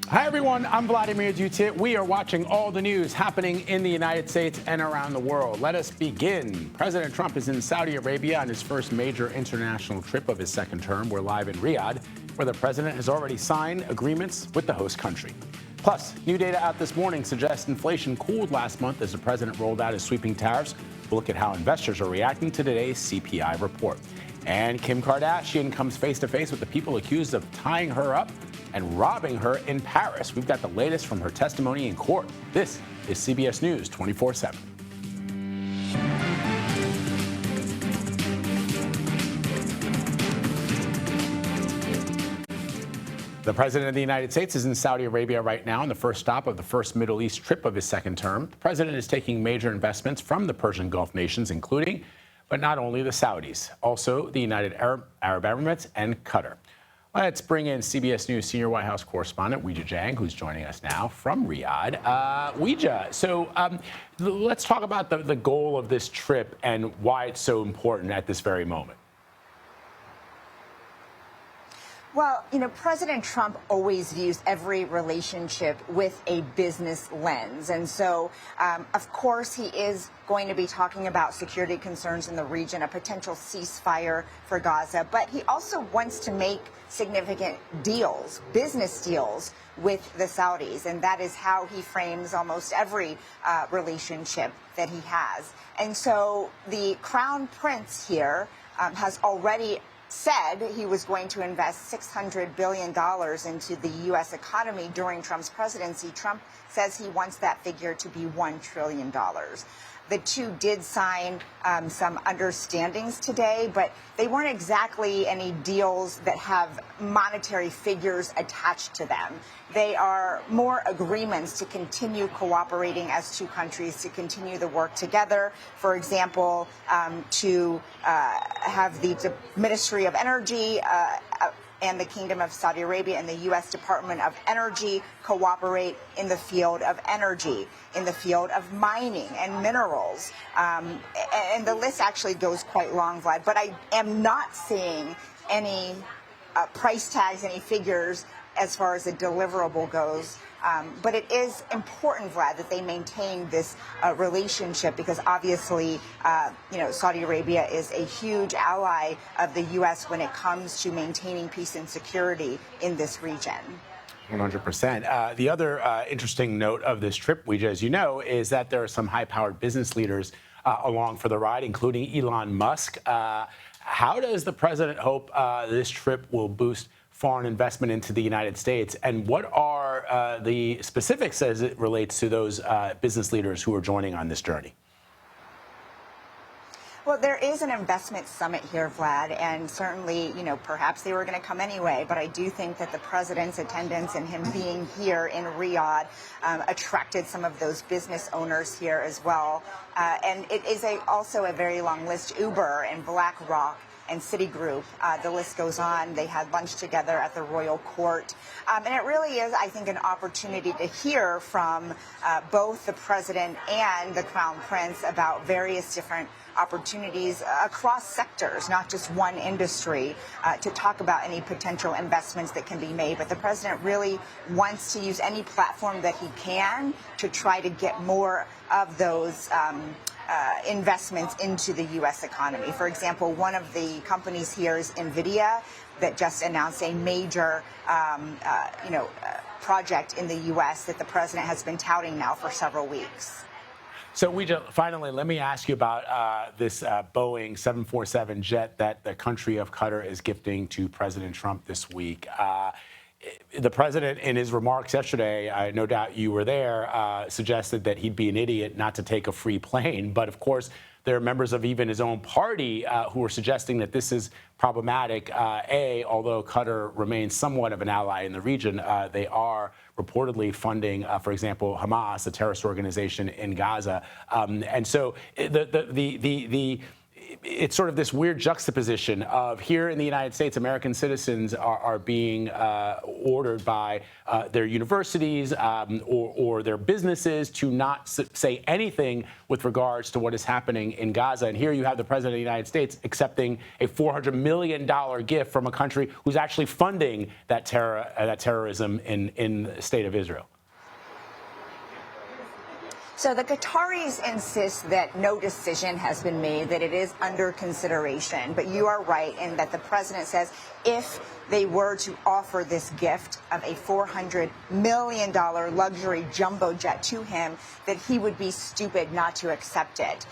Hi, everyone. I'm Vladimir Dutit. We are watching all the news happening in the United States and around the world. Let us begin. President Trump is in Saudi Arabia on his first major international trip of his second term. We're live in Riyadh, where the president has already signed agreements with the host country. Plus, new data out this morning suggests inflation cooled last month as the president rolled out his sweeping tariffs. We'll look at how investors are reacting to today's CPI report. And Kim Kardashian comes face to face with the people accused of tying her up and robbing her in Paris. We've got the latest from her testimony in court. This is CBS News 24/7. The president of the United States is in Saudi Arabia right now on the first stop of the first Middle East trip of his second term. The president is taking major investments from the Persian Gulf nations, including, but not only the Saudis, also the United Arab Emirates and Qatar. Let's bring in CBS News senior White House correspondent Weijia Jiang, who's joining us now from Riyadh. Weijia, so let's talk about the goal of this trip and why it's so important at this very moment. Well, President Trump always views every relationship with a business lens. And so, of course, he is going to be talking about security concerns in the region, a potential ceasefire for Gaza. But he also wants to make significant deals, business deals with the Saudis. And that is how he frames almost every relationship that he has. And so the Crown Prince here has already said he was going to invest $600 billion into the U.S. economy during Trump's presidency. Trump says he wants that figure to be $1 trillion. The two did sign some understandings today, but they weren't exactly any deals that have monetary figures attached to them. They are more agreements to continue cooperating as two countries, to continue the work together. For example, to have the Ministry of Energy and the Kingdom of Saudi Arabia and the U.S. Department of Energy cooperate in the field of energy, in the field of mining and minerals. And the list actually goes quite long, Vlad. But I am not seeing any price tags, any figures as far as the deliverable goes. But it is important, Vlad, that they maintain this relationship because obviously, Saudi Arabia is a huge ally of the U.S. when it comes to maintaining peace and security in this region. 100%. The other interesting note of this trip, Weijia, as you know, is that there are some high-powered business leaders along for the ride, including Elon Musk. How does the president hope this trip will boost foreign investment into the United States? And what are the specifics as it relates to those business leaders who are joining on this journey? Well, there is an investment summit here, Vlad, and certainly, perhaps they were going to come anyway, but I do think that the president's attendance and him being here in Riyadh attracted some of those business owners here as well. And it is also a very long list. Uber and BlackRock and Citigroup, the list goes on. They had lunch together at the Royal Court. And it really is, I think, an opportunity to hear from both the president and the Crown Prince about various different opportunities across sectors, not just one industry, to talk about any potential investments that can be made. But the president really wants to use any platform that he can to try to get more of those investments into the U.S. economy. For example, one of the companies here is NVIDIA that just announced a major, project in the U.S. that the president has been touting now for several weeks. So, Weijia, finally, let me ask you about this Boeing 747 jet that the country of Qatar is gifting to President Trump this week. The president, in his remarks yesterday, no doubt you were there, suggested that he'd be an idiot not to take a free plane. But, of course, there are members of even his own party who are suggesting that this is problematic. Although Qatar remains somewhat of an ally in the region, they are reportedly funding, for example, Hamas, a terrorist organization in Gaza. And so the it's sort of this weird juxtaposition of here in the United States, American citizens are being ordered by their universities or their businesses to not say anything with regards to what is happening in Gaza. And here you have the president of the United States accepting a $400 million gift from a country who's actually funding that terrorism in the state of Israel. So the Qataris insist that no decision has been made, that it is under consideration. But you are right in that the president says if they were to offer this gift of a $400 million luxury jumbo jet to him, that he would be stupid not to accept it.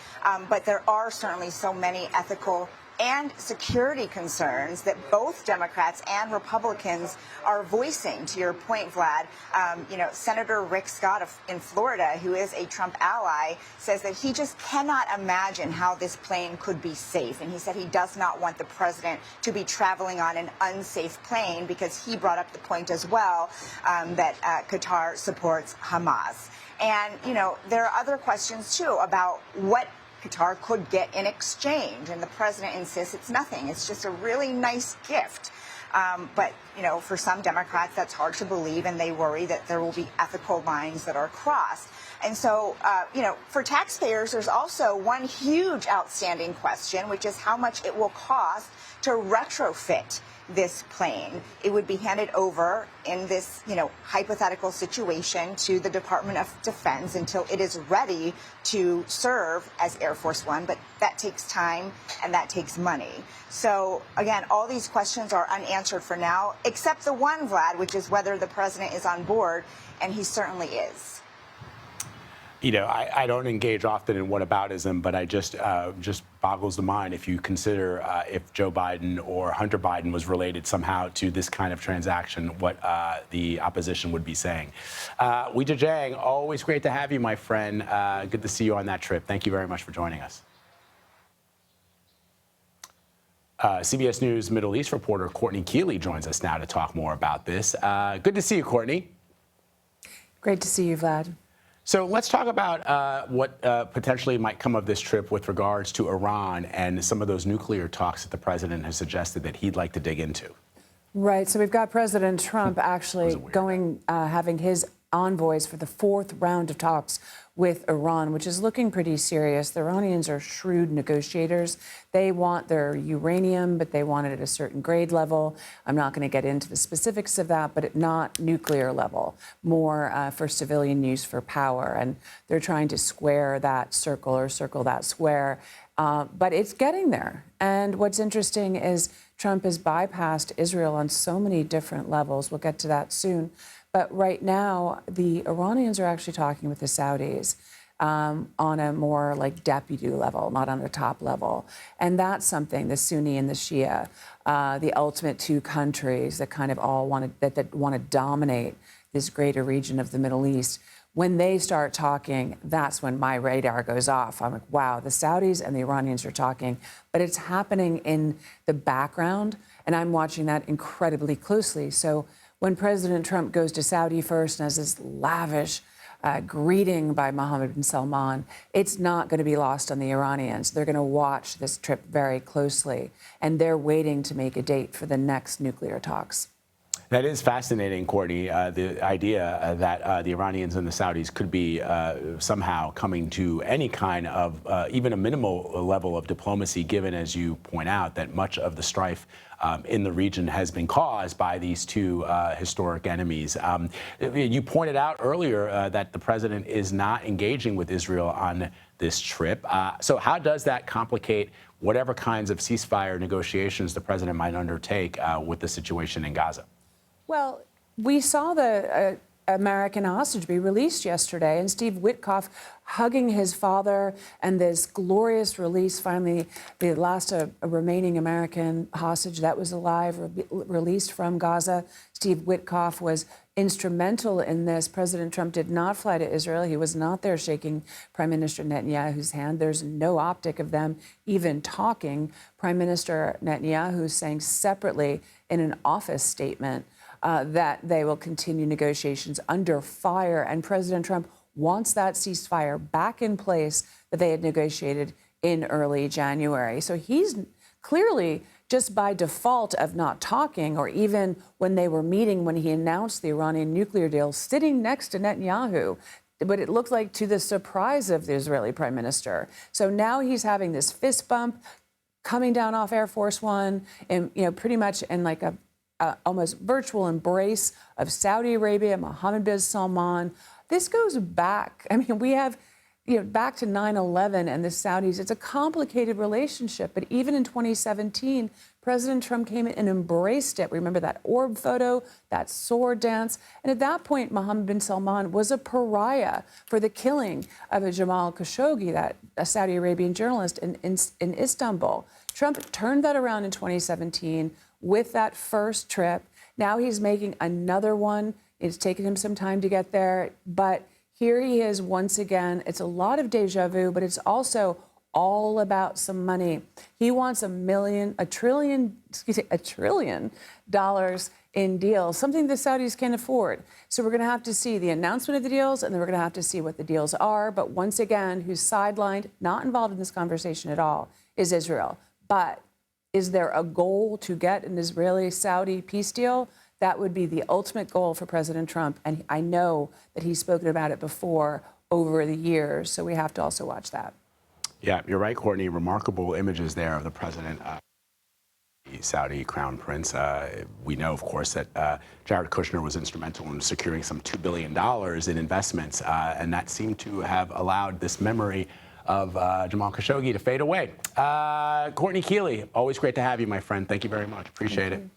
But there are certainly so many ethical and security concerns that both Democrats and Republicans are voicing. To your point, Vlad, Senator Rick Scott in Florida, who is a Trump ally, says that he just cannot imagine how this plane could be safe. And he said he does not want the president to be traveling on an unsafe plane because he brought up the point as well that Qatar supports Hamas. And, there are other questions, too, about what Qatar could get in exchange. And the president insists it's nothing. It's just a really nice gift. But, for some Democrats, that's hard to believe, and they worry that there will be ethical lines that are crossed. And so, for taxpayers, there's also one huge outstanding question, which is how much it will cost to retrofit this plane. It would be handed over in this, hypothetical situation to the Department of Defense until it is ready to serve as Air Force One. But that takes time and that takes money. So, again, all these questions are unanswered for now, except the one, Vlad, which is whether the president is on board, and he certainly is. I don't engage often in whataboutism, but I just boggles the mind if you consider if Joe Biden or Hunter Biden was related somehow to this kind of transaction, what the opposition would be saying. Weijia Jiang, always great to have you, my friend. Good to see you on that trip. Thank you very much for joining us. CBS News Middle East reporter Courtney Keeley joins us now to talk more about this. Good to see you, Courtney. Great to see you, Vlad. So let's talk about what potentially might come of this trip with regards to Iran and some of those nuclear talks that the president has suggested that he'd like to dig into. Right. So we've got President Trump actually having his envoys for the fourth round of talks with Iran, which is looking pretty serious. The Iranians are shrewd negotiators. They want their uranium, but they want it at a certain grade level. I'm not going to get into the specifics of that, but not nuclear level, more for civilian use for power. And they're trying to square that circle or circle that square. But it's getting there. And what's interesting is Trump has bypassed Israel on so many different levels. We'll get to that soon. But right now, the Iranians are actually talking with the Saudis on a more like deputy level, not on the top level. And that's something, the Sunni and the Shia, the ultimate two countries that kind of all want to dominate this greater region of the Middle East. When they start talking, that's when my radar goes off. I'm like, wow, the Saudis and the Iranians are talking, but it's happening in the background, and I'm watching that incredibly closely. So when President Trump goes to Saudi first and has this lavish greeting by Mohammed bin Salman, it's not going to be lost on the Iranians. They're going to watch this trip very closely, and they're waiting to make a date for the next nuclear talks. That is fascinating, Courtney, the idea that the Iranians and the Saudis could be somehow coming to any kind of even a minimal level of diplomacy, given, as you point out, that much of the strife in the region has been caused by these two historic enemies. You pointed out earlier that the president is not engaging with Israel on this trip. So how does that complicate whatever kinds of ceasefire negotiations the president might undertake with the situation in Gaza? Well, we saw the American hostage be released yesterday, and Steve Witkoff hugging his father, and this glorious release, finally, the last remaining American hostage that was alive, released from Gaza. Steve Witkoff was instrumental in this. President Trump did not fly to Israel. He was not there shaking Prime Minister Netanyahu's hand. There's no optic of them even talking. Prime Minister Netanyahu saying separately in an office statement that they will continue negotiations under fire. And President Trump wants that ceasefire back in place that they had negotiated in early January. So he's clearly, just by default of not talking, or even when they were meeting when he announced the Iranian nuclear deal, sitting next to Netanyahu, but it looked like to the surprise of the Israeli prime minister. So now he's having this fist bump coming down off Air Force One, and pretty much in like a almost virtual embrace of Saudi Arabia, Mohammed bin Salman. This goes back. I mean, we have back to 9/11 and the Saudis. It's a complicated relationship, but even in 2017, President Trump came in and embraced it. Remember that orb photo, that sword dance? And at that point, Mohammed bin Salman was a pariah for the killing of Jamal Khashoggi, a Saudi Arabian journalist in Istanbul. Trump turned that around in 2017 with that first trip. Now he's making another one. It's taken him some time to get there, but here he is once again. It's a lot of deja vu, but it's also all about some money. He wants $1 trillion in deals, something the Saudis can't afford. So we're going to have to see the announcement of the deals, and then we're going to have to see what the deals are. But once again, who's sidelined, not involved in this conversation at all, is Israel. But is there a goal to get an Israeli-Saudi peace deal? That would be the ultimate goal for President Trump. And I know that he's spoken about it before over the years. So we have to also watch that. Yeah, you're right, Courtney. Remarkable images there of the president, the Saudi crown prince. We know, of course, that Jared Kushner was instrumental in securing some $2 billion in investments. And that seemed to have allowed this memory of Jamal Khashoggi to fade away. Courtney Keeley, always great to have you, my friend. Thank you very much. Appreciate it.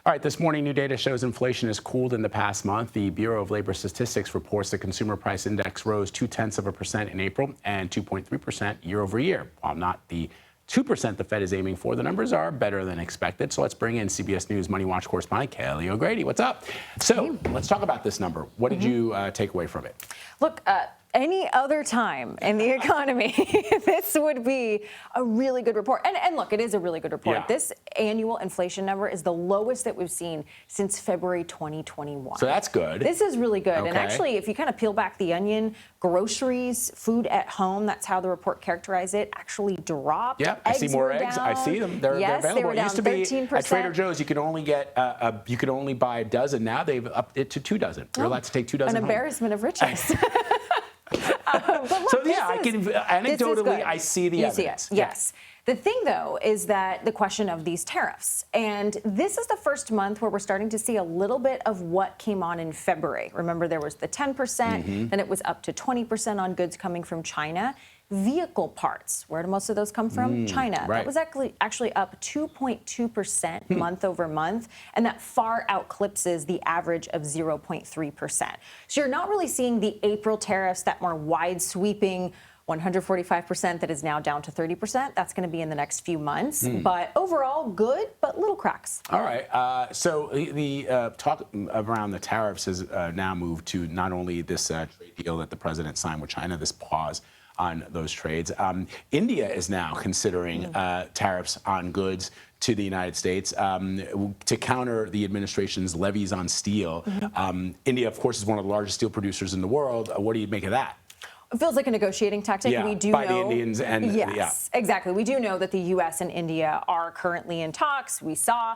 All right, this morning, new data shows inflation has cooled in the past month. The Bureau of Labor Statistics reports the consumer price index rose 0.2% in April and 2.3% year over year. While not the 2% the Fed is aiming for, the numbers are better than expected. So let's bring in CBS News Money Watch correspondent Kelly O'Grady. What's up? So let's talk about this number. What did you take away from it? Look, any other time in the economy, this would be a really good report. And look, it is a really good report. Yeah. This annual inflation number is the lowest that we've seen since February 2021. So that's good. This is really good. Okay. And actually, if you kind of peel back the onion, groceries, food at home, that's how the report characterized it, actually dropped. Yeah, I see more eggs. Down. I see them. They're available. They were down It used to be 13%. at Trader Joe's, you could only get you could only buy a dozen. Now they've upped it to 2 dozen. You're allowed to take 2 dozen An home. embarrassment of riches. But look, so yeah, anecdotally, I see the evidence. See it. Yes. The thing, though, is that the question of these tariffs. And this is the first month where we're starting to see a little bit of what came on in February. Remember, there was the 10%, then it was up to 20% on goods coming from China. Vehicle parts, where do most of those come from? China. Right. That was actually up 2.2% month over month, and that far outclipses the average of 0.3%. So you're not really seeing the April tariffs, that more wide-sweeping 145% that is now down to 30%. That's going to be in the next few months. But overall, good, but little cracks. All right. So the talk around the tariffs has now moved to not only this trade deal that the president signed with China, this pause on those trades. India is now considering tariffs on goods to the United States to counter the administration's levies on steel. India, of course, is one of the largest steel producers in the world. What do you make of that? It feels like a negotiating tactic. Yeah, we do by know, the Indians and yes, exactly. We do know that the U.S. and India are currently in talks. We saw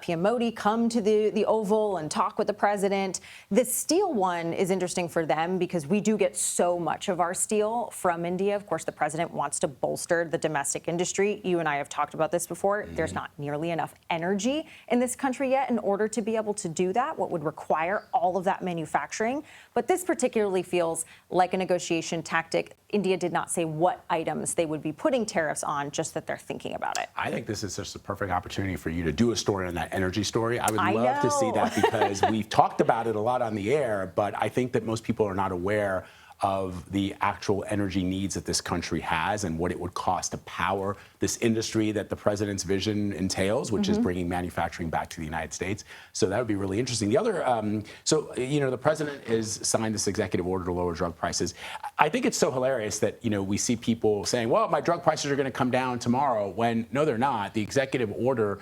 PM Modi come to the Oval and talk with the president. The steel one is interesting for them because we do get so much of our steel from India. Of course, the president wants to bolster the domestic industry. You and I have talked about this before. There's not nearly enough energy in this country yet in order to be able to do that, what would require all of that manufacturing. But this particularly feels like a negotiation tactic. India did not say what items they would be putting tariffs on, just that they're thinking about it. I think this is just a perfect opportunity for you to do a story on that energy story. I would love to see that because we've talked about it a lot on the air, but I think that most people are not aware of the actual energy needs that this country has and what it would cost to power this industry that the president's vision entails, which is bringing manufacturing back to the United States. So that would be really interesting. The other, the president has signed this executive order to lower drug prices. I think it's so hilarious that, we see people saying, well, my drug prices are going to come down tomorrow, when no, they're not. The executive orders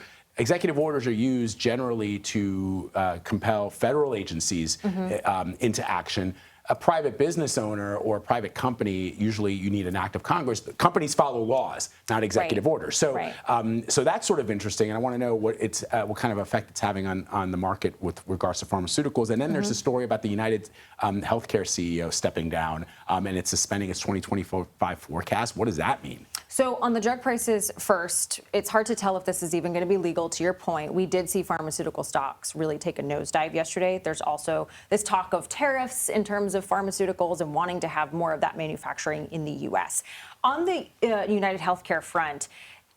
are used generally to compel federal agencies into action. a private business owner or a private company, usually you need an act of Congress. Companies follow laws, not executive orders. So, so that's sort of interesting. And I want to know what kind of effect it's having on the market with regards to pharmaceuticals. And then there's a story about the United Healthcare CEO stepping down, and it's suspending its 2025 forecast. What does that mean? So on the drug prices first, it's hard to tell if this is even going to be legal. To your point, we did see pharmaceutical stocks really take a nosedive yesterday. There's also this talk of tariffs in terms of pharmaceuticals and wanting to have more of that manufacturing in the U.S. On the United Healthcare front,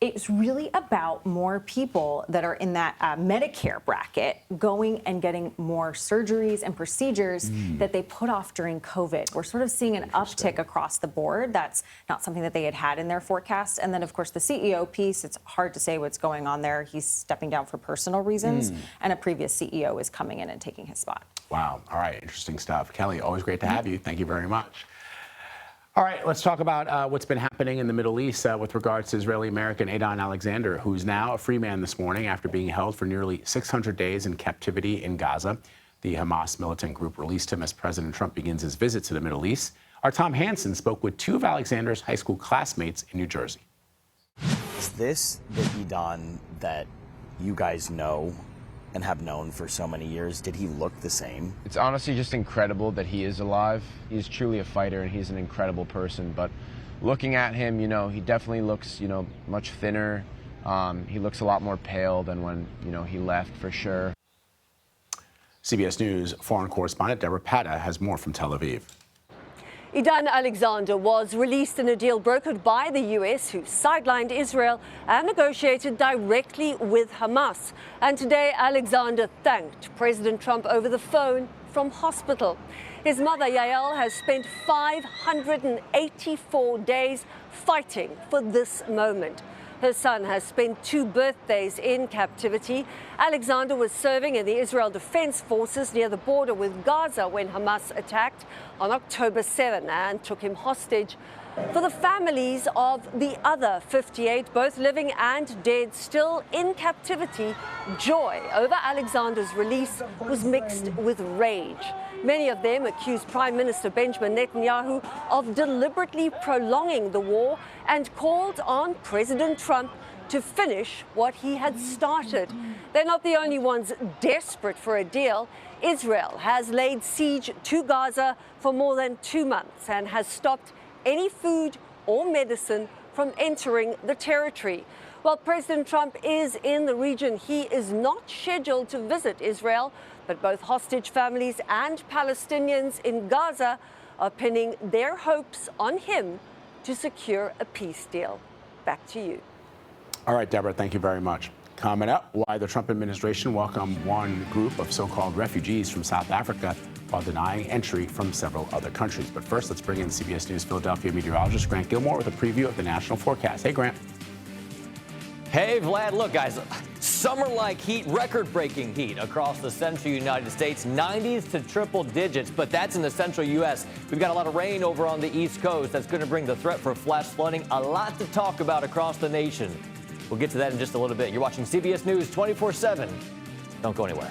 it's really about more people that are in that Medicare bracket going and getting more surgeries and procedures that they put off during COVID. We're sort of seeing an uptick across the board. That's not something that they had in their forecast. And then, of course, the CEO piece, it's hard to say what's going on there. He's stepping down for personal reasons, and a previous CEO is coming in and taking his spot. Wow. All right. Interesting stuff. Kelly, always great to have you. Thank you very much. All right, let's talk about what's been happening in the Middle East with regards to Israeli-American Adon Alexander, who's now a free man this morning after being held for nearly 600 days in captivity in Gaza. The Hamas militant group released him as President Trump begins his visit to the Middle East. Our Tom Hansen spoke with two of Alexander's high school classmates in New Jersey. Is this the Adon that you guys know and have known for so many years? Did he look the same? It's honestly just incredible that he is alive. He's truly a fighter and he's an incredible person. But looking at him, you know, he definitely looks, you know, much thinner. He looks a lot more pale than when, you know, he left for sure. CBS News foreign correspondent Deborah Patta has more from Tel Aviv. Adon Alexander was released in a deal brokered by the U.S., who sidelined Israel and negotiated directly with Hamas. And today, Alexander thanked President Trump over the phone from hospital. His mother, Yael, has spent 584 days fighting for this moment. Her son has spent 2 birthdays in captivity. Alexander was serving in the Israel Defense Forces near the border with Gaza when Hamas attacked on October 7 and took him hostage. For the families of the other 58, both living and dead, still in captivity, joy over Alexander's release was mixed with rage. Many of them accused Prime Minister Benjamin Netanyahu of deliberately prolonging the war and called on President Trump to finish what he had started. They're not the only ones desperate for a deal. Israel has laid siege to Gaza for more than 2 months and has stopped any food or medicine from entering the territory. While President Trump is in the region, he is not scheduled to visit Israel, but both hostage families and Palestinians in Gaza are pinning their hopes on him to secure a peace deal. Back to you. All right, Deborah, thank you very much. Coming up, why the Trump administration welcomed one group of so-called refugees from South Africa while denying entry from several other countries. But first, let's bring in CBS News Philadelphia meteorologist Grant Gilmore with a preview of the national forecast. Hey, Grant. Hey, Vlad. Look, guys, summer-like heat, record-breaking heat across the central United States, 90s to triple digits, but that's in the central U.S. We've got a lot of rain over on the East Coast. That's going to bring the threat for flash flooding. A lot to talk about across the nation. We'll get to that in just a little bit. You're watching CBS News 24/7. Don't go anywhere.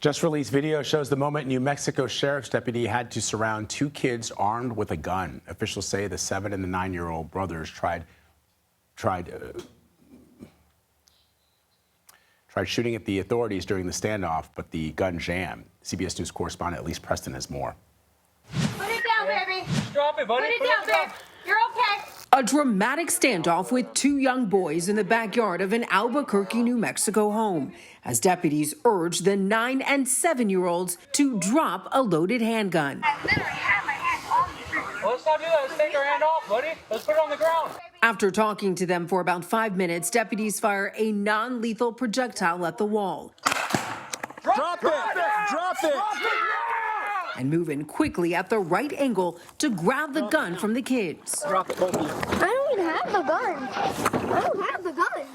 Just released video shows the moment New Mexico sheriff's deputy had to surround 2 kids armed with a gun. Officials say the 7- and 9-year-old brothers tried shooting at the authorities during the standoff, but the gun jammed. CBS News correspondent Elise Preston has more. Put it down, baby. Drop it, buddy. Put it down, babe. You're okay. A dramatic standoff with 2 young boys in the backyard of an Albuquerque, New Mexico home, as deputies urged the 9- and 7-year-olds to drop a loaded handgun. I literally have my hand on the trigger. Well, let's not do that. Let's take our hand off, buddy. Let's put it on the ground. After talking to them for about 5 minutes, deputies fire a non-lethal projectile at the wall. Drop it! Drop it! And move in quickly at the right angle to grab the gun from the kids. Drop it, both of you. I don't even have the gun. I don't have the gun.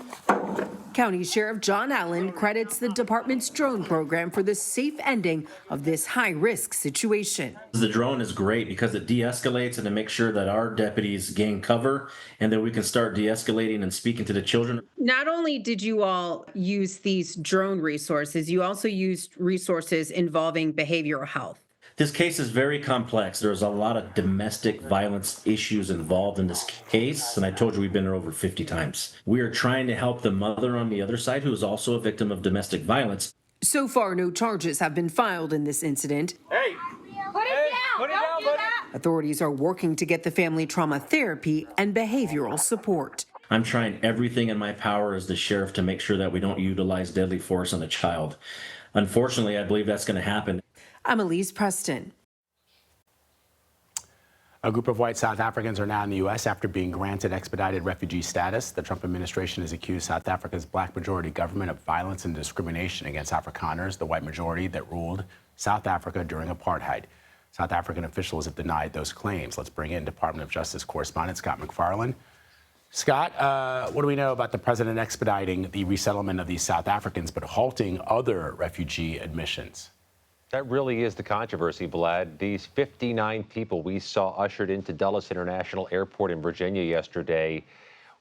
County Sheriff John Allen credits the department's drone program for the safe ending of this high-risk situation. The drone is great because it de-escalates and it makes sure that our deputies gain cover and then we can start de-escalating and speaking to the children. Not only did you all use these drone resources, you also used resources involving behavioral health. This case is very complex. There's a lot of domestic violence issues involved in this case, and I told you we've been there over 50 times. We are trying to help the mother on the other side, who is also a victim of domestic violence. So far, no charges have been filed in this incident. Hey! Put it down! Put it Don't down, do buddy! that! Authorities are working to get the family trauma therapy and behavioral support. I'm trying everything in my power as the sheriff to make sure that we don't utilize deadly force on a child. Unfortunately, I believe that's going to happen. I'm Elise Preston. A group of white South Africans are now in the U.S. after being granted expedited refugee status. The Trump administration has accused South Africa's black majority government of violence and discrimination against Afrikaners, the white majority that ruled South Africa during apartheid. South African officials have denied those claims. Let's bring in Department of Justice correspondent Scott McFarlane. Scott, what do we know about the president expediting the resettlement of these South Africans but halting other refugee admissions? That really is the controversy, Vlad. These 59 people we saw ushered into Dulles International Airport in Virginia yesterday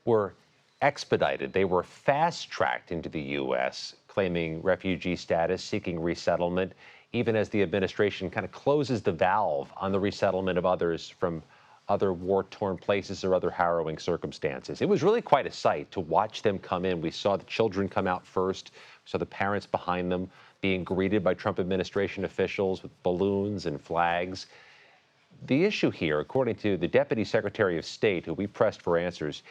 were expedited. They were fast-tracked into the U.S., claiming refugee status, seeking resettlement, even as the administration kind of closes the valve on the resettlement of others from other war-torn places or other harrowing circumstances. It was really quite a sight to watch them come in. We saw the children come out first, we saw the parents behind them being greeted by Trump administration officials with balloons and flags. The issue here, according to the Deputy Secretary of State, who we pressed for answers,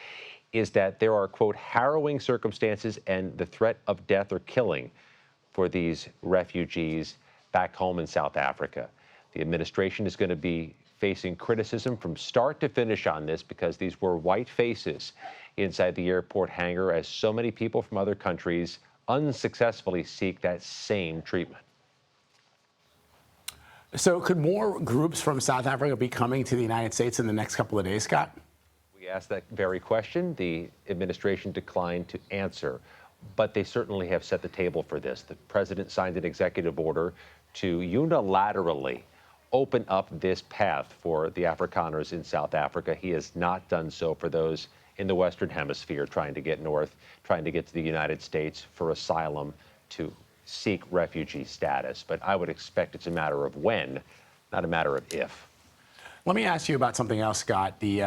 is that there are, quote, harrowing circumstances and the threat of death or killing for these refugees back home in South Africa. The administration is going to be facing criticism from start to finish on this because these were white faces inside the airport hangar as so many people from other countries unsuccessfully seek that same treatment. So could more groups from South Africa be coming to the United States in the next couple of days, Scott? We asked that very question. The administration declined to answer, but they certainly have set the table for this. The president signed an executive order to unilaterally open up this path for the Afrikaners in South Africa. He has not done so for those in the Western Hemisphere trying to get north, trying to get to the United States for asylum to seek refugee status. But I would expect it's a matter of when, not a matter of if. Let me ask you about something else, Scott. The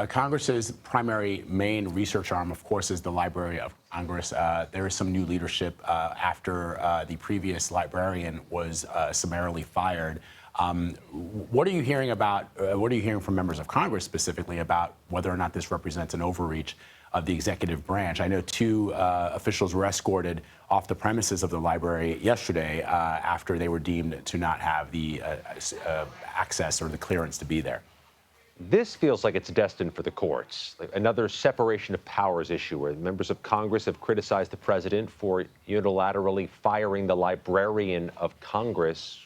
Congress's primary main research arm, of course, is the Library of Congress. There is some new leadership after the previous librarian was summarily fired. What are you hearing about? What are you hearing from members of Congress specifically about whether or not this represents an overreach of the executive branch? I know two officials were escorted off the premises of the library yesterday after they were deemed to not have the access or the clearance to be there. This feels like it's destined for the courts. Another separation of powers issue where members of Congress have criticized the president for unilaterally firing the librarian of Congress,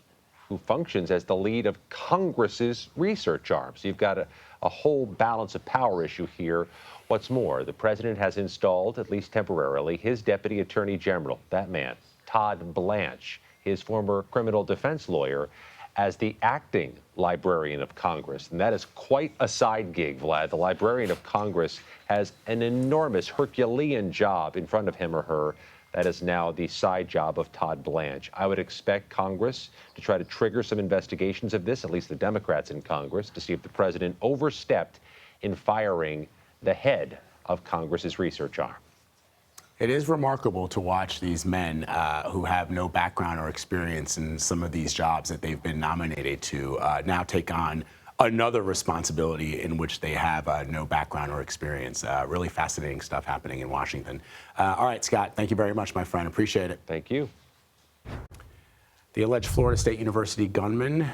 who functions as the lead of Congress's research arm. So you've got a whole balance of power issue here. What's more, the president has installed, at least temporarily, his deputy attorney general, that man, Todd Blanche, his former criminal defense lawyer, as the acting librarian of Congress. And that is quite a side gig, Vlad. The librarian of Congress has an enormous Herculean job in front of him or her. That is now the side job of Todd Blanche. I would expect Congress to try to trigger some investigations of this, at least the Democrats in Congress, to see if the president overstepped in firing the head of Congress's research arm. It is remarkable to watch these men who have no background or experience in some of these jobs that they've been nominated to now take on another responsibility in which they have no background or experience. Really fascinating stuff happening in Washington. All right, Scott, thank you very much, my friend. Appreciate it. Thank you. The alleged Florida State University gunman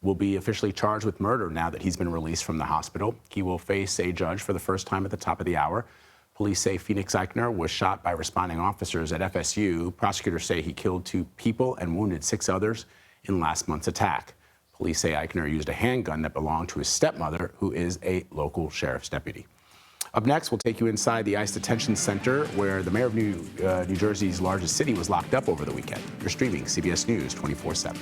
will be officially charged with murder now that he's been released from the hospital. He will face a judge for the first time at the top of the hour. Police say Phoenix Eichner was shot by responding officers at FSU. Prosecutors say he killed 2 people and wounded 6 others in last month's attack. Police say Eichner used a handgun that belonged to his stepmother, who is a local sheriff's deputy. Up next, we'll take you inside the ICE detention center where the mayor of New Jersey's largest city was locked up over the weekend. You're streaming CBS News 24/7.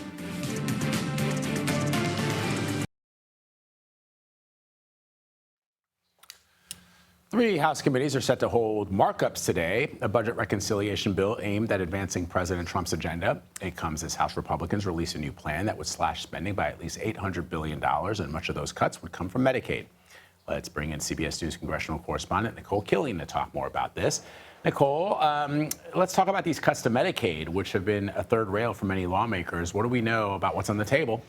Three House committees are set to hold markups today. A budget reconciliation bill aimed at advancing President Trump's agenda. It comes as House Republicans release a new plan that would slash spending by at least $800 billion, and much of those cuts would come from Medicaid. Let's bring in CBS News congressional correspondent Nicole Killian to talk more about this. Nicole, let's talk about these cuts to Medicaid, which have been a third rail for many lawmakers. What do we know about what's on the table?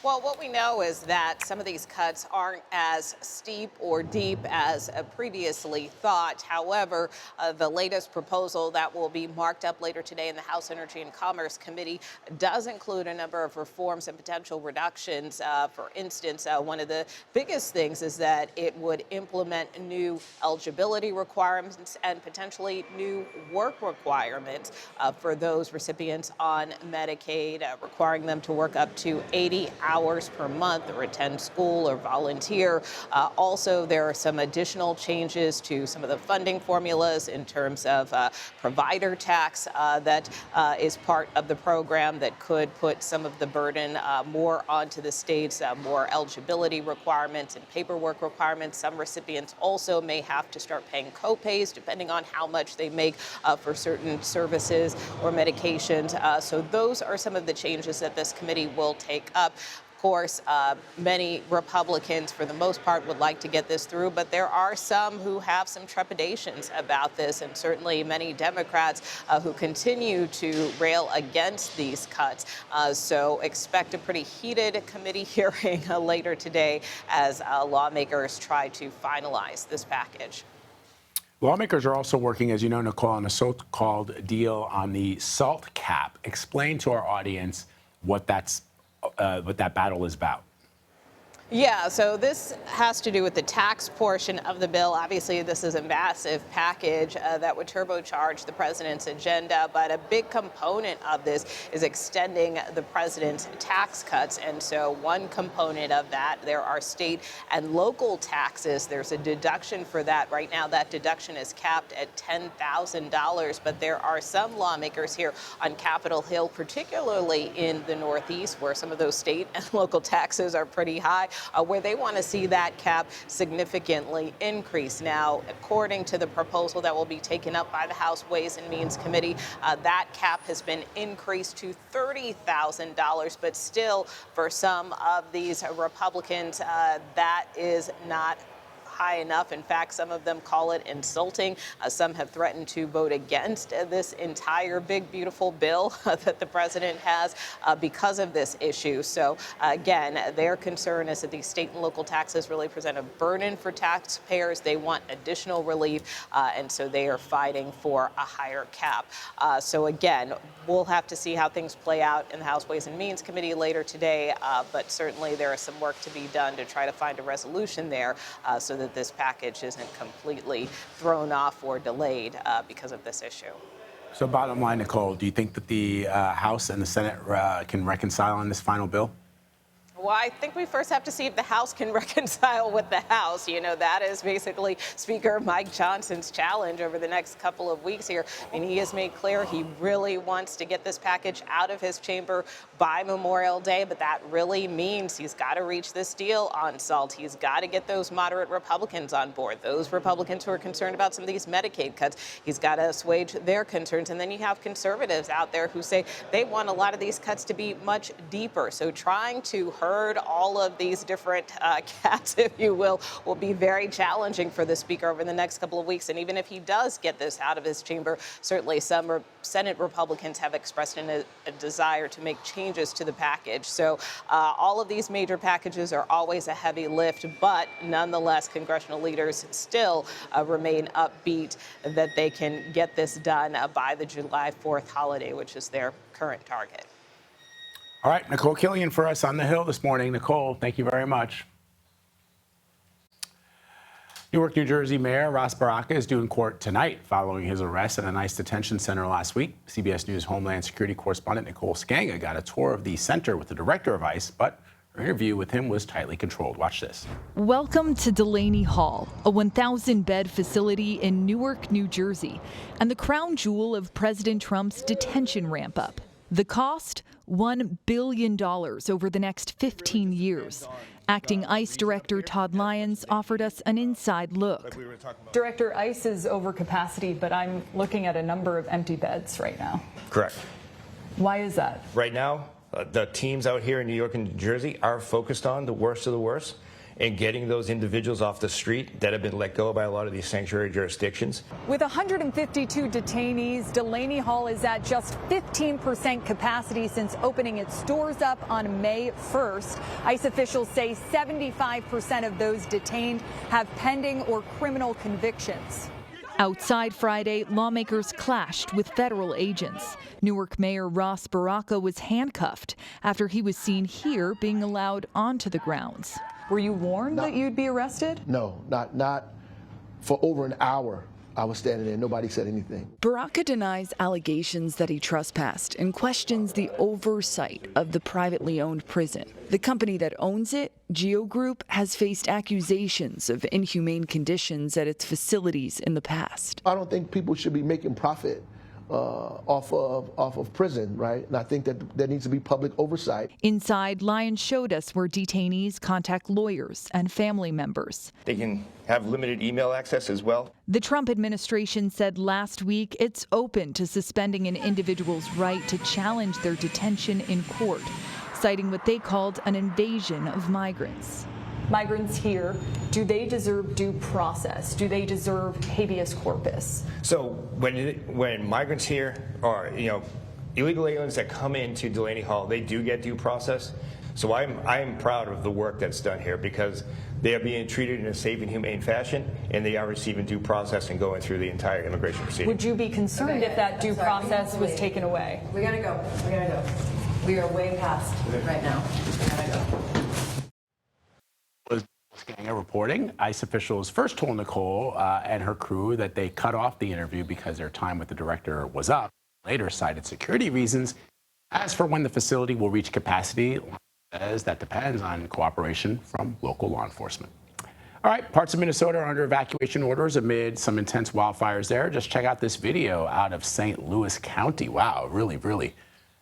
Well, what we know is that some of these cuts aren't as steep or deep as previously thought. However, the latest proposal that will be marked up later today in the House Energy and Commerce Committee does include a number of reforms and potential reductions. For instance, one of the biggest things is that it would implement new eligibility requirements and potentially new work requirements for those recipients on Medicaid, requiring them to work up to 80 hours per month or attend school or volunteer. Also, there are some additional changes to some of the funding formulas in terms of provider tax that is part of the program that could put some of the burden more onto the states, more eligibility requirements and paperwork requirements. Some recipients also may have to start paying co-pays depending on how much they make for certain services or medications. So those are some of the changes that this committee will take up. Of course, many Republicans, for the most part, would like to get this through, but there are some who have some trepidations about this, and certainly many Democrats who continue to rail against these cuts. So expect a pretty heated committee hearing later today as lawmakers try to finalize this package. Lawmakers are also working, as you know, Nicole, on a so-called deal on the SALT cap. Explain to our audience what that battle is about. Yeah, so this has to do with the tax portion of the bill. Obviously, this is a massive package that would turbocharge the president's agenda, but a big component of this is extending the president's tax cuts. And so one component of that, there are state and local taxes. There's a deduction for that. Right now, that deduction is capped at $10,000, but there are some lawmakers here on Capitol Hill, particularly in the Northeast, where some of those state and local taxes are pretty high, where they want to see that cap significantly increase. Now, according to the proposal that will be taken up by the House Ways and Means Committee, that cap has been increased to $30,000, but still, for some of these Republicans, that is not high enough. In fact, some of them call it insulting. Some have threatened to vote against this entire big, beautiful bill that the president has because of this issue. So again, their concern is that these state and local taxes really present a burden for taxpayers. They want additional relief, and so they are fighting for a higher cap. So again, we'll have to see how things play out in the House Ways and Means Committee later today, but certainly there is some work to be done to try to find a resolution there so that this package isn't completely thrown off or delayed because of this issue. So bottom line, Nicole, do you think that the House and the Senate can reconcile on this final bill? Well, I think we first have to see if the House can reconcile with the House. You know, that is basically Speaker Mike Johnson's challenge over the next couple of weeks here. I mean, he has made clear he really wants to get this package out of his chamber by Memorial Day, but that really means he's got to reach this deal on SALT. He's got to get those moderate Republicans on board, those Republicans who are concerned about some of these Medicaid cuts. He's got to assuage their concerns. And then you have conservatives out there who say they want a lot of these cuts to be much deeper. So trying to herd all of these different cats, if you will be very challenging for the Speaker over the next couple of weeks. And even if he does get this out of his chamber, certainly some Senate Republicans have expressed a desire to make changes to the package. So all of these major packages are always a heavy lift, but nonetheless, congressional leaders still remain upbeat that they can get this done by the July 4th holiday, which is their current target. All right, Nicole Killian for us on the Hill this morning. Nicole, thank you very much. Newark, New Jersey Mayor Ras Baraka is due in court tonight following his arrest at an ICE detention center last week. CBS News Homeland Security correspondent Nicole Skanga got a tour of the center with the director of ICE, but Her interview with him was tightly controlled. Watch this. Welcome to Delaney Hall, a 1,000-bed facility in Newark, New Jersey, and the crown jewel of President Trump's detention ramp-up. The cost? $1 billion over the next 15 years. Acting ICE Director Todd Lyons offered us an inside look. Director, ICE is over capacity, but I'm looking at a number of empty beds right now. Correct. Why is that? Right now, the teams out here in New York and New Jersey are focused on the worst of the worst and getting those individuals off the street that have been let go by a lot of these sanctuary jurisdictions. With 152 detainees, Delaney Hall is at just 15% capacity since opening its doors up on May 1st. ICE officials say 75% of those detained have pending or criminal convictions. Outside Friday, lawmakers clashed with federal agents. Newark Mayor Ross Baraka was handcuffed after he was seen here being allowed onto the grounds. Were you warned that you'd be arrested? No, not for over an hour. I was standing there. Nobody said anything. Baraka denies allegations that he trespassed and questions the oversight of the privately owned prison. The company that owns it, Geo Group, has faced accusations of inhumane conditions at its facilities in the past. I don't think people should be making profit off of prison, right? And I think that there needs to be public oversight. Inside, Lyons showed us where detainees contact lawyers and family members. They can have limited email access as well. The Trump administration said last week it's open to suspending an individual's right to challenge their detention in court, citing what they called an invasion of migrants. Migrants here, do they deserve due process? Do they deserve habeas corpus? So when migrants here or illegal aliens that come into Delaney Hall, they do get due process. So I am proud of the work that's done here because they are being treated in a safe and humane fashion, and they are receiving due process and going through the entire immigration proceeding. Would you be concerned if that due process was taken away? We gotta go. We gotta go. We are way past right now. We gotta go. Gang reporting. ICE officials first told Nicole and her crew that they cut off the interview because their time with the director was up. Later cited security reasons. As for when the facility will reach capacity, says that depends on cooperation from local law enforcement. All right, parts of Minnesota are under evacuation orders amid some intense wildfires there. Just check out this video out of St. Louis County. Wow, really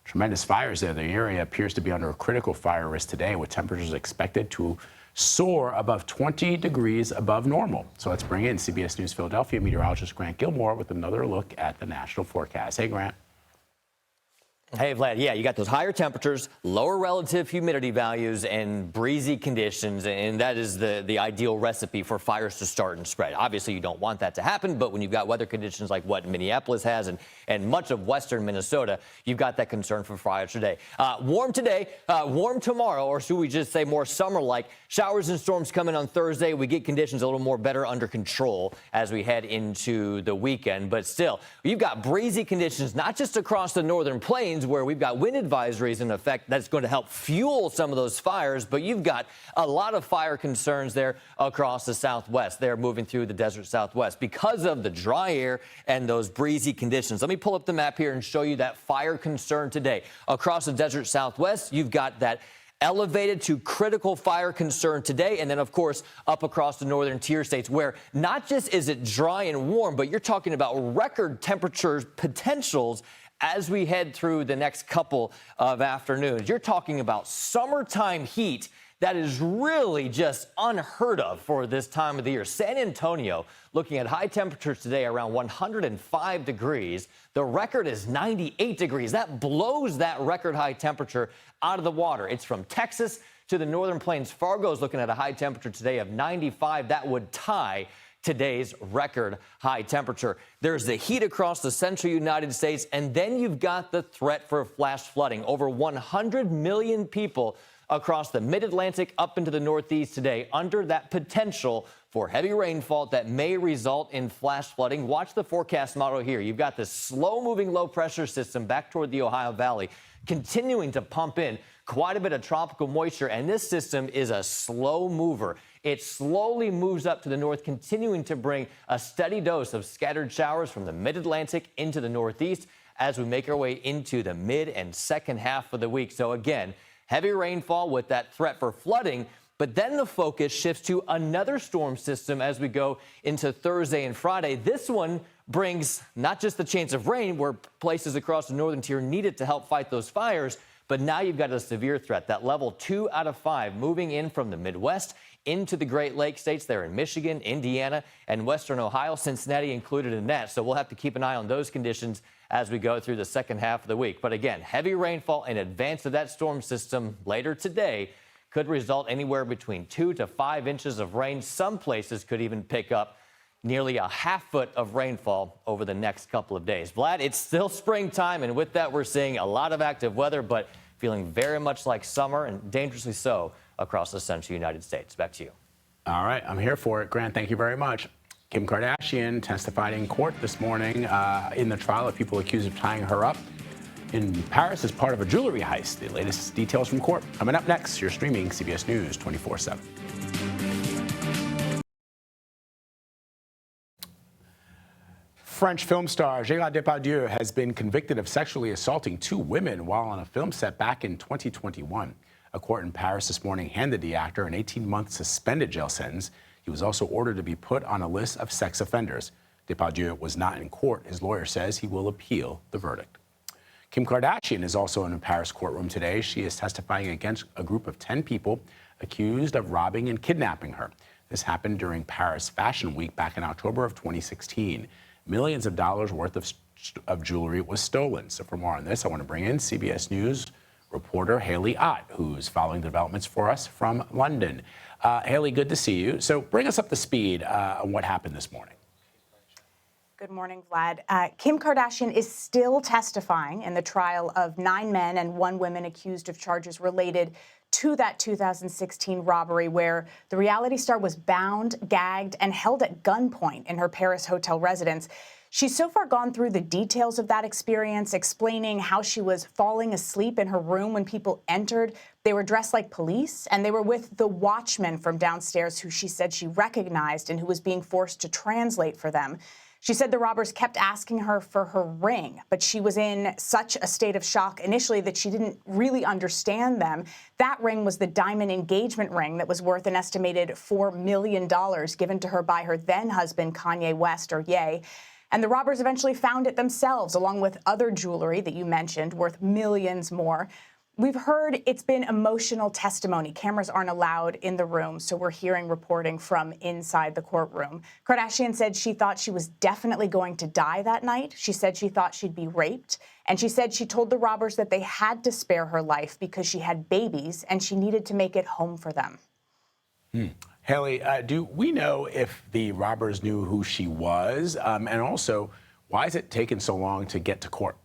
tremendous fires there. The area appears to be under a critical fire risk today, with temperatures expected to soar above 20 degrees above normal. So let's bring in CBS News Philadelphia meteorologist Grant Gilmore with another look at the national forecast. Hey, Grant. Hey, Vlad. Yeah, you got those higher temperatures, lower relative humidity values, and breezy conditions, and that is the ideal recipe for fires to start and spread. Obviously, you don't want that to happen, but when you've got weather conditions like what Minneapolis has and much of western Minnesota, you've got that concern for fires today. Warm today, warm tomorrow, or should we just say more summer-like? Showers and storms coming on Thursday. We get conditions a little more better under control as we head into the weekend, but still, you've got breezy conditions, not just across the northern plains, where we've got wind advisories in effect that's going to help fuel some of those fires, but you've got a lot of fire concerns there across the southwest. They're moving through the desert southwest because of the dry air and those breezy conditions. Let me pull up the map here and show you that fire concern today. Across the desert southwest, you've got that elevated to critical fire concern today, and then, of course, up across the northern tier states, where not just is it dry and warm, but you're talking about record temperature potentials as we head through the next couple of afternoons. You're talking about summertime heat that is really just unheard of for this time of the year. San Antonio looking at high temperatures today around 105 degrees. The record is 98 degrees. That blows that record high temperature out of the water. It's from Texas to the northern plains. Fargo is looking at a high temperature today of 95. That would tie today's record high temperature. There's the heat across the central United States, and then you've got the threat for flash flooding. Over 100 million people across the mid-Atlantic up into the Northeast today under that potential for heavy rainfall that may result in flash flooding. Watch the forecast model here. You've got this slow-moving low-pressure system back toward the Ohio Valley continuing to pump in quite a bit of tropical moisture, and this system is a slow mover. It slowly moves up to the north, continuing to bring a steady dose of scattered showers from the mid-Atlantic into the Northeast as we make our way into the mid and second half of the week. So again, Heavy rainfall with that threat for flooding. But then the focus shifts to another storm system as we go into Thursday and Friday. This one brings not just the chance of rain, where places across the northern tier need it to help fight those fires, but now you've got a severe threat, that level 2 out of 5, moving in from the Midwest into the Great Lakes states there in Michigan, Indiana, and Western Ohio, Cincinnati included in that. So we'll have to keep an eye on those conditions as we go through the second half of the week. But again, heavy rainfall in advance of that storm system later today could result anywhere between 2 to 5 inches of rain. Some places could even pick up nearly a half foot of rainfall over the next couple of days. Vlad, it's still springtime, and with that, we're seeing a lot of active weather, but feeling very much like summer, and dangerously so across the central United States. Back to you. All right, I'm here for it. Grant, thank you very much. Kim Kardashian testified in court this morning in the trial of people accused of tying her up in Paris as part of a jewelry heist. The latest details from court coming up next. You're streaming CBS News 24/7. French film star Gérard Depardieu has been convicted of sexually assaulting 2 women while on a film set back in 2021. A court in Paris this morning handed the actor an 18-month suspended jail sentence. He was also ordered to be put on a list of sex offenders. Depardieu was not in court. His lawyer says he will appeal the verdict. Kim Kardashian is also in a Paris courtroom today. She is testifying against a group of 10 people accused of robbing and kidnapping her. This happened during Paris Fashion Week back in October of 2016. Millions of dollars worth of jewelry was stolen. So for more on this, I want to bring in CBS News reporter Haley Ott, who's following the developments for us from London. Haley, good to see you. So bring us up to speed on what happened this morning. Good morning, Vlad. Kim Kardashian is still testifying in the trial of 9 men and 1 woman accused of charges related to that 2016 robbery, where the reality star was bound, gagged, and held at gunpoint in her Paris hotel residence. She's so far gone through the details of that experience, explaining how she was falling asleep in her room when people entered. They were dressed like police, and they were with the watchman from downstairs who she said she recognized and who was being forced to translate for them. She said the robbers kept asking her for her ring, but she was in such a state of shock initially that she didn't really understand them. That ring was the diamond engagement ring that was worth an estimated $4 million given to her by her then-husband, Kanye West, or Ye. And the robbers eventually found it themselves, along with other jewelry that you mentioned, worth millions more. We've heard it's been emotional testimony. Cameras aren't allowed in the room, so we're hearing reporting from inside the courtroom. Kardashian said she thought she was definitely going to die that night. She said she thought she'd be raped. And she said she told the robbers that they had to spare her life because she had babies and she needed to make it home for them. Haley, do we know if the robbers knew who she was? And also, why has it taken so long to get to court?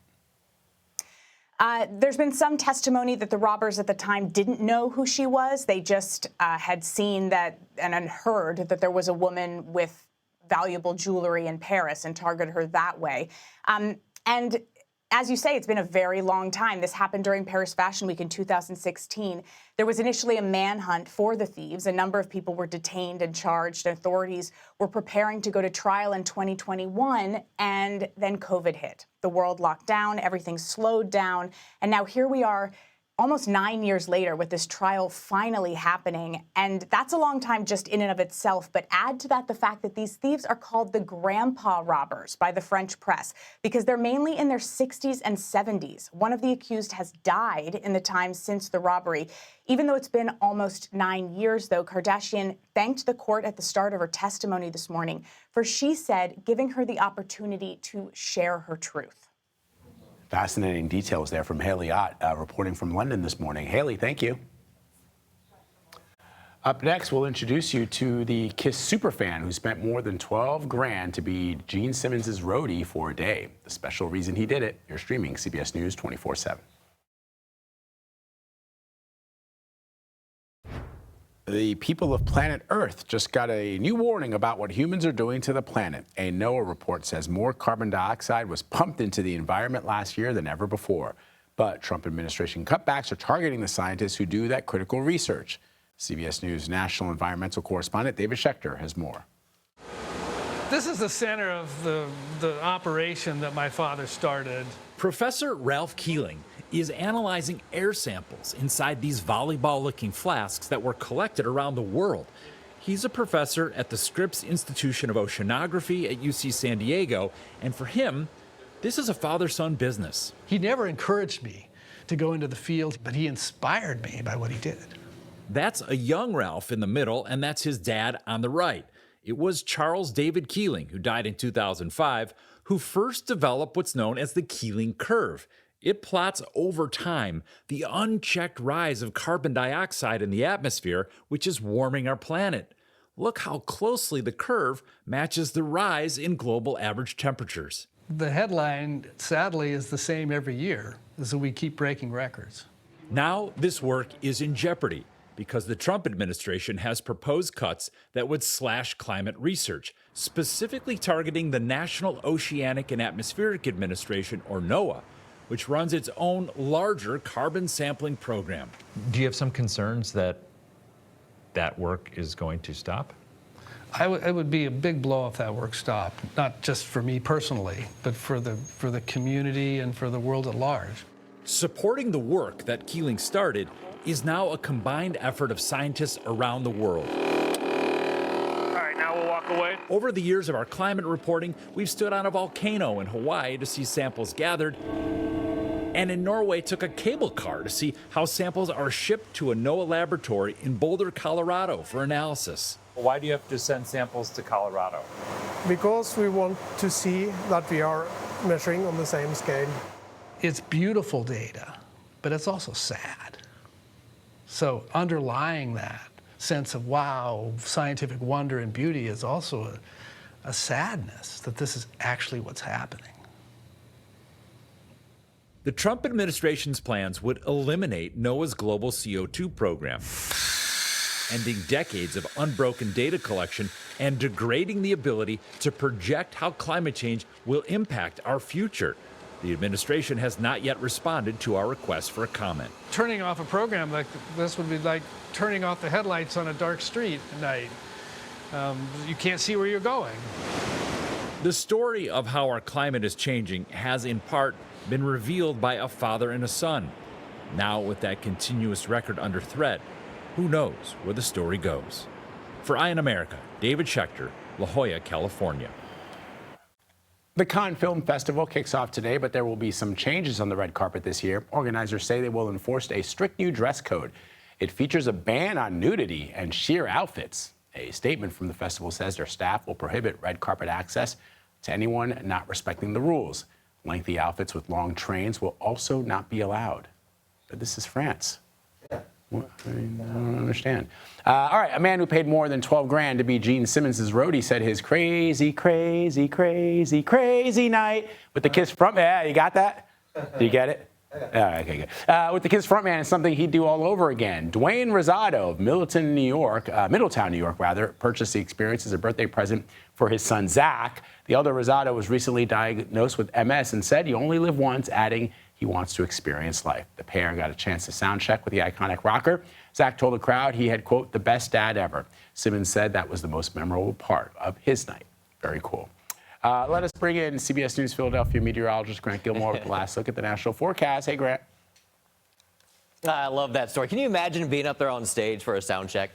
There's been some testimony that the robbers at the time didn't know who she was. They just had seen that and heard that there was a woman with valuable jewelry in Paris and targeted her that way. And as you say, it's been a very long time. This happened during Paris Fashion Week in 2016. There was initially a manhunt for the thieves. A number of people were detained and charged. Authorities were preparing to go to trial in 2021, and then COVID hit. The world locked down, everything slowed down, and now here we are almost 9 years later with this trial finally happening. And that's a long time just in and of itself. But add to that the fact that these thieves are called the grandpa robbers by the French press because they're mainly in their 60s and 70s. One of the accused has died in the time since the robbery. Even though it's been almost 9 years, though, Kardashian thanked the court at the start of her testimony this morning for, she said, giving her the opportunity to share her truth. Fascinating details there from Haley Ott, reporting from London this morning. Haley, thank you. Up next, we'll introduce you to the Kiss superfan who spent more than $12 grand to be Gene Simmons' roadie for a day. The special reason he did it. You're streaming CBS News 24/7. The people of planet Earth just got a new warning about what humans are doing to the planet. A NOAA report says more carbon dioxide was pumped into the environment last year than ever before. But Trump administration cutbacks are targeting the scientists who do that critical research. CBS News national environmental correspondent David Schechter has more. This is the center of the operation that my father started. Professor Ralph Keeling is analyzing air samples inside these volleyball-looking flasks that were collected around the world. He's a professor at the Scripps Institution of Oceanography at UC San Diego, and for him, this is a father-son business. He never encouraged me to go into the field, but he inspired me by what he did. That's a young Ralph in the middle, and that's his dad on the right. It was Charles David Keeling, who died in 2005, who first developed what's known as the Keeling curve. It plots over time the unchecked rise of carbon dioxide in the atmosphere, which is warming our planet. Look how closely the curve matches the rise in global average temperatures. The headline, sadly, is the same every year, so we keep breaking records. Now this work is in jeopardy because the Trump administration has proposed cuts that would slash climate research, specifically targeting the National Oceanic and Atmospheric Administration, or NOAA, which runs its own larger carbon sampling program. Do you have some concerns that that work is going to stop? It would be a big blow if that work stopped, not just for me personally, but for the community and for the world at large. Supporting the work that Keeling started is now a combined effort of scientists around the world. All right, now we'll walk away. Over the years of our climate reporting, we've stood on a volcano in Hawaii to see samples gathered, and in Norway took a cable car to see how samples are shipped to a NOAA laboratory in Boulder, Colorado for analysis. Why do you have to send samples to Colorado? Because we want to see that we are measuring on the same scale. It's beautiful data, but it's also sad. So underlying that sense of, wow, scientific wonder and beauty is also a sadness that this is actually what's happening. The Trump administration's plans would eliminate NOAA's global CO2 program, ending decades of unbroken data collection and degrading the ability to project how climate change will impact our future. The administration has not yet responded to our request for a comment. Turning off a program like this would be like turning off the headlights on a dark street at night. You can't see where you're going. The story of how our climate is changing has in part been revealed by a father and a son. Now, with that continuous record under threat, who knows where the story goes? For Eye on America, David Schechter, La Jolla, California. The Cannes Film Festival kicks off today, but there will be some changes on the red carpet this year. Organizers say they will enforce a strict new dress code. It features a ban on nudity and sheer outfits. A statement from the festival says their staff will prohibit red carpet access to anyone not respecting the rules. Lengthy outfits with long trains will also not be allowed. But this is France. Well, I don't understand. All right, a man who paid more than $12 grand to be Gene Simmons' roadie said his crazy, crazy, crazy, crazy night with the Kiss front. Yeah, you got that? Do you get it? All right, okay, good. With the Kiss frontman is something he'd do all over again. Dwayne Rosado of Middletown, New York, purchased the experience as a birthday present for his son, Zach. The elder Rosado was recently diagnosed with MS and said you only live once, adding he wants to experience life. The pair got a chance to sound check with the iconic rocker. Zach told the crowd he had, quote, the best dad ever. Simmons said that was the most memorable part of his night. Very cool. Let us bring in CBS News Philadelphia meteorologist Grant Gilmore with the last look at the national forecast. Hey, Grant. I love that story. Can you imagine being up there on stage for a sound check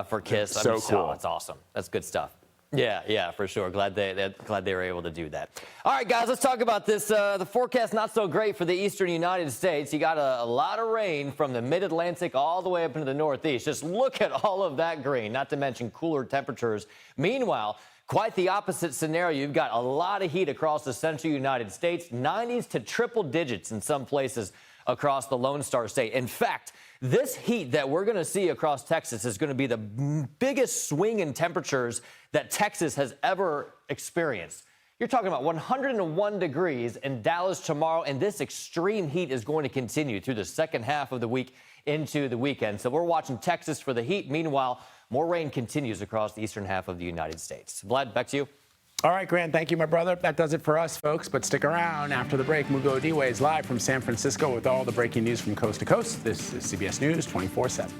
for Kiss? So cool. That's awesome. That's good stuff. Yeah, for sure. Glad they were able to do that. All right, guys, let's talk about this. The forecast not so great for the eastern United States. You got a lot of rain from the mid-Atlantic all the way up into the Northeast. Just look at all of that green, not to mention cooler temperatures. Meanwhile, quite the opposite scenario. You've got a lot of heat across the central United States, 90s to triple digits in some places across the Lone Star State. In fact, this heat that we're going to see across Texas is going to be the biggest swing in temperatures that Texas has ever experienced. You're talking about 101 degrees in Dallas tomorrow, and this extreme heat is going to continue through the second half of the week into the weekend. So we're watching Texas for the heat. Meanwhile, more rain continues across the eastern half of the United States. Vlad, back to you. All right, Grant, thank you, my brother. That does it for us, folks. But stick around. After the break, Mugo Diwe is live from San Francisco with all the breaking news from coast to coast. This is CBS News 24/7.